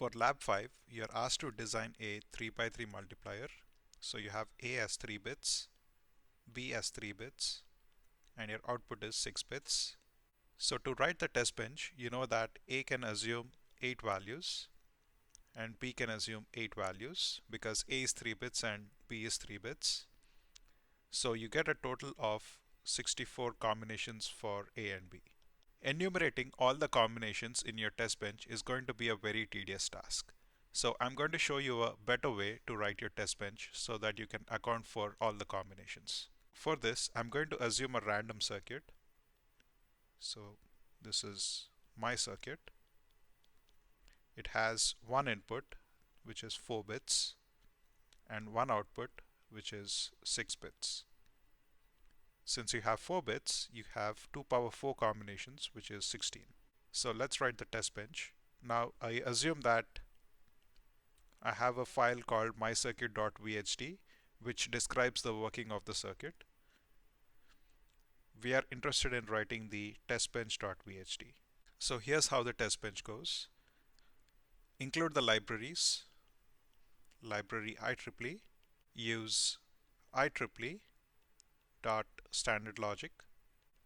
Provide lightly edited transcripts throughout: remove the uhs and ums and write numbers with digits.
For Lab 5, you're asked to design a 3 by 3 multiplier. So you have A as 3 bits, B as 3 bits, and your output is 6 bits. So to write the test bench, you know that A can assume 8 values and B can assume 8 values because A is 3 bits and B is 3 bits. So you get a total of 64 combinations for A and B. Enumerating all the combinations in your test bench is going to be a very tedious task. So I'm going to show you a better way to write your test bench so that you can account for all the combinations. For this, I'm going to assume a random circuit. So this is my circuit. It has one input, which is 4 bits, and one output, which is 6 bits. Since you have 4 bits, you have 2 power 4 combinations, which is 16. So let's write the test bench. Now I assume that I have a file called mycircuit.vhd which describes the working of the circuit. We are interested in writing the testbench.vhd. So here's how the test bench goes. Include the libraries, library IEEE, use IEEE dot standard logic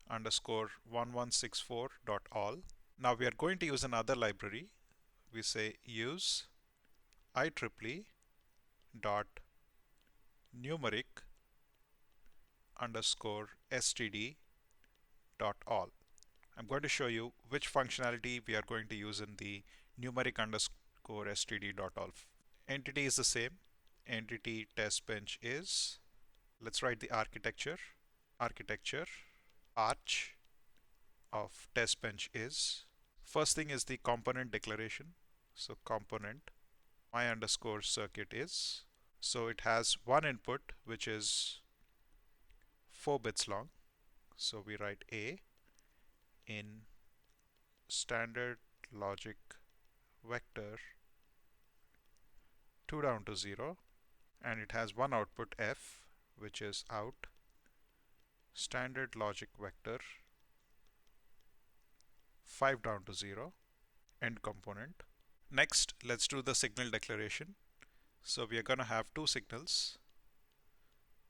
underscore 1164 dot all. Now we are going to use another library. We say use IEEE dot numeric underscore std dot all. I'm going to show you which functionality we are going to use in the numeric underscore std dot all. Entity is the same. Entity test bench is. Let's write the architecture. Architecture arch of test bench is. First thing is the component declaration. So component my underscore circuit is. So it has one input which is 4 bits long. So we write A in standard logic vector 2 down to 0, and it has one output F, which is out standard logic vector 5 down to 0, end component. Next, let's do the signal declaration. So we are going to have two signals.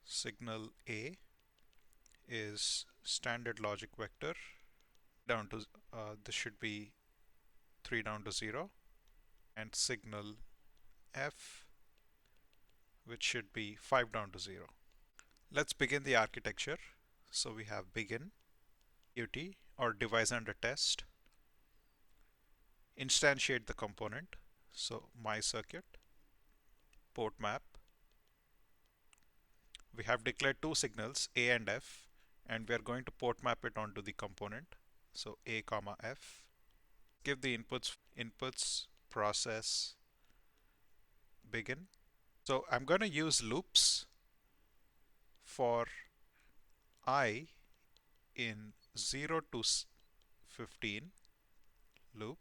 Signal A is standard logic vector down to this should be 3 down to 0, and signal F, which should be 5 down to 0. Let's begin the architecture. So we have begin, UT or device under test, instantiate the component. So my circuit, port map. We have declared two signals A and F, and we are going to port map it onto the component. So A comma F. Give the inputs process begin. So I'm going to use loops for I in 0 to 15 loop.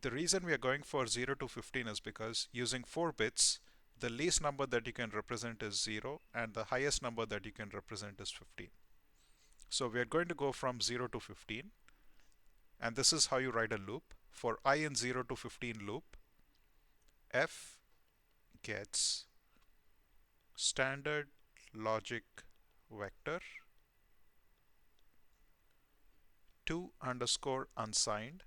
The reason we are going for 0 to 15 is because using 4 bits, the least number that you can represent is 0 and the highest number that you can represent is 15. So we are going to go from 0 to 15, and this is how you write a loop. For I in 0 to 15 loop, F gets standard logic vector 2 underscore unsigned.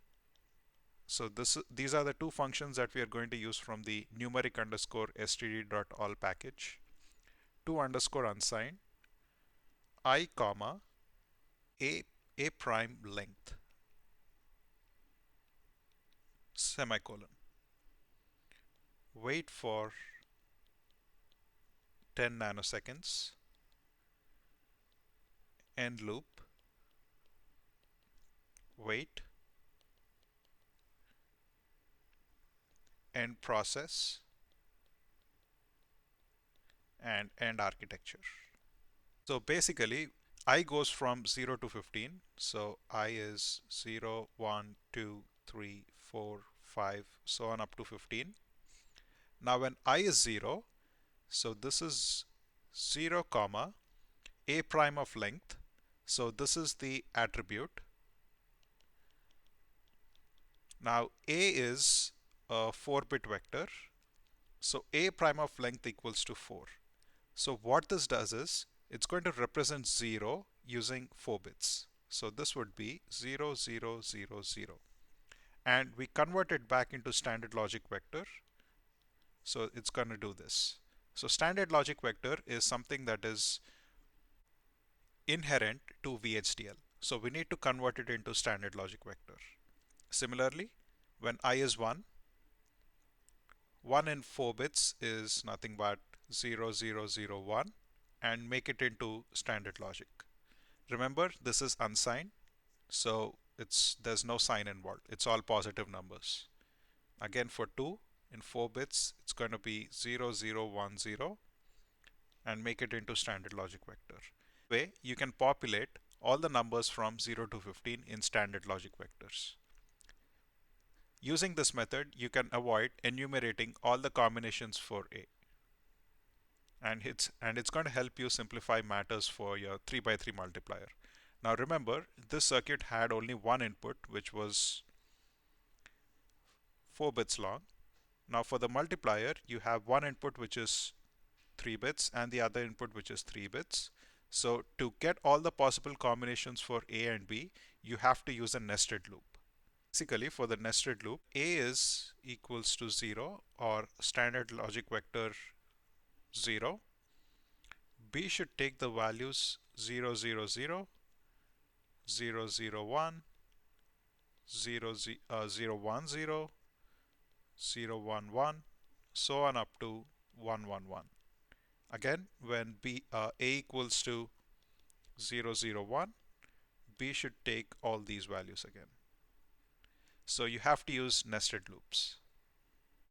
So these are the two functions that we are going to use from the numeric underscore std.all package. 2 underscore unsigned I comma a prime length semicolon. Wait for 10 nanoseconds. End loop. Wait. End process. And end architecture. So basically, I goes from 0 to 15. So I is 0, 1, 2, 3, 4, 5, so on up to 15. Now when I is 0, so this is 0 comma a prime of length. So this is the attribute. Now A is a 4-bit vector. So A prime of length equals to 4. So what this does is it's going to represent 0 using 4 bits. So this would be 0, 0, 0, 0. And we convert it back into standard logic vector. So it's going to do this. So standard logic vector is something that is inherent to VHDL. So we need to convert it into standard logic vector. Similarly, when I is 1, 1 in 4 bits is nothing but 0, 0, 0, 1, and make it into standard logic. Remember, this is unsigned, so there's no sign involved. It's all positive numbers. Again, for 2 in 4 bits, it's going to be 0, 0, 1, 0, and make it into standard logic vector. Way you can populate all the numbers from 0 to 15 in standard logic vectors. Using this method, you can avoid enumerating all the combinations for A. And it's going to help you simplify matters for your 3 by 3 multiplier. Now remember, this circuit had only one input, which was 4 bits long. Now for the multiplier, you have one input which is 3 bits and the other input which is 3 bits. So to get all the possible combinations for A and B, you have to use a nested loop. Basically, for the nested loop, A is equals to 0 or standard logic vector 0. B should take the values 0, 0, 0, 0, 0, 1, 0, 0, 1, 0, 0, 1, 1, so on up to 1, 1, 1. Again, when A equals to 0, 0, 1, B should take all these values again. So you have to use nested loops.